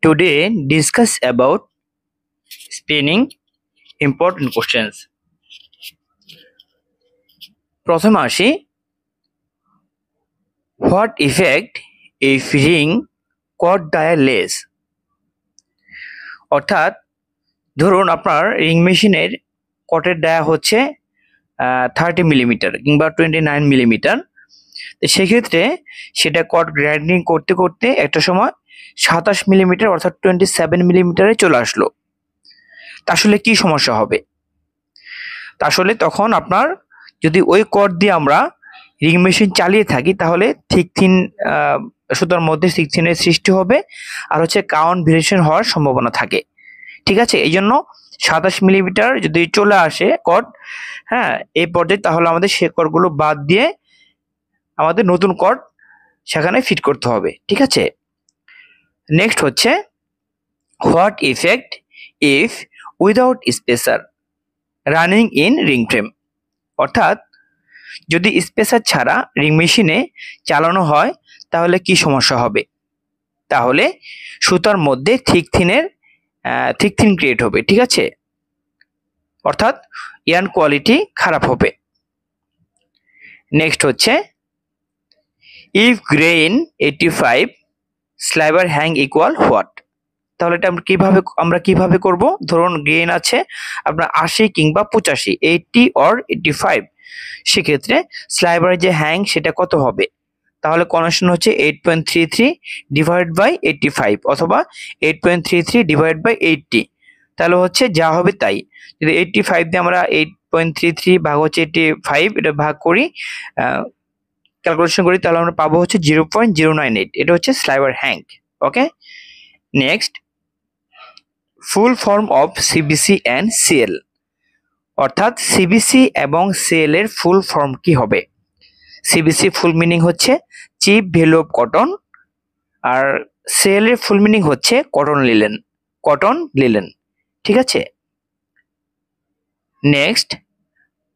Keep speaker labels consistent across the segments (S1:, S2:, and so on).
S1: Today discuss about spinning important questions. প্রথমে আসি, what effect if ring caught dia less? অর্থাৎ ধরুন আপনার রিং মেশিনের কটের ডায়া হচ্ছে 30 মিলিমিটার কিংবা 29 মিলিমিটার। তো সেক্ষেত্রে সেটা কট গ্রাইন্ডিং করতে করতে একটা সময় 27 মিলিমিটার অর্থাৎ 27 মিলিমিটারে চলে আসলো। তা আসলে কি সমস্যা হবে? তা আসলে তখন আপনার যদি ওই কট দিয়ে আমরা রিং মেশিন চালিয়ে থাকি তাহলে থিন সুতার মধ্যে থিনের সৃষ্টি হবে আর হচ্ছে কাউন্ট ভেরিয়েশন হওয়ার সম্ভাবনা থাকে। ঠিক আছে, এই জন্য 27 মিলিমিটার যদি চলে আসে কট, হ্যাঁ, এই পর্যায়ে তাহলে আমাদের সে কটগুলো বাদ দিয়ে আমাদের নতুন কট সেখানে ফিট করতে হবে। ঠিক আছে, নেক্সট হচ্ছে what effect if without spacer running in ring frame? অর্থাৎ যদি স্পেসার ছাড়া রিং মেশিনে চালানো হয় তাহলে কি সমস্যা হবে? তাহলে সুতার মধ্যে থিক থিন ক্রিয়েট হবে। ঠিক আছে, অর্থাৎ ইয়ার্ন কোয়ালিটি খারাপ হবে। নেক্সট হচ্ছে if grain 85 স্লাইবার hang equal what? তাহলে এটা আমরা কিভাবে করব? ধরুন গ্রেইন আছে আপনার 80 কিংবা 85, 80 অর 85, সেক্ষেত্রে স্লাইবারের যে হ্যাং সেটা কত হবে? তাহলে কনস্ট্যান্ট হচ্ছে 8.33 ডিভাইড বাই 85 অথবা 8.33 ডিভাইড বাই 80। তাহলে হচ্ছে যা হবে তাই। যদি 85 দিয়ে আমরা 8.33 ভাগ হচ্ছে 85 এটা ভাগ করি, ক্যালকুলেশন করি, তাহলে আমরা পাবো হচ্ছে 0.098। এটা হচ্ছে স্লাইবার হ্যাং। Okay, next full form of CBC and CL? অর্থাৎ সিবিসি এবং সিএল এর ফুল ফর্ম কি হবে? সিবিসি ফুল মিনিং হচ্ছে চিপ ভ্যালু অফ কটন, আর সিএল এর ফুল মিনিং হচ্ছে কটন লিলেন। ঠিক আছে, next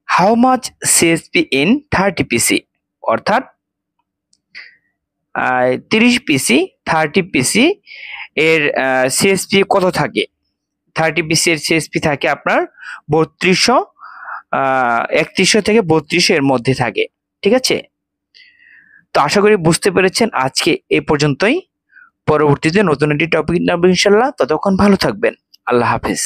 S1: how much CSP in 30 PC? অর্থাৎ 30 পিসি 30 পিসি এর সিএসপি কত থাকে? 30 পিসি এর সিএসপি থাকে আপনার 3100 থেকে 3200 এর মধ্যে থাকে। ঠিক আছে, তো আশা করি বুঝতে পেরেছেন। আজকে এই পর্যন্তই, পরবর্তীতে নতুন একটি টপিক নেব ইনশাল্লাহ। ততক্ষণ ভালো থাকবেন, আল্লাহ হাফেজ।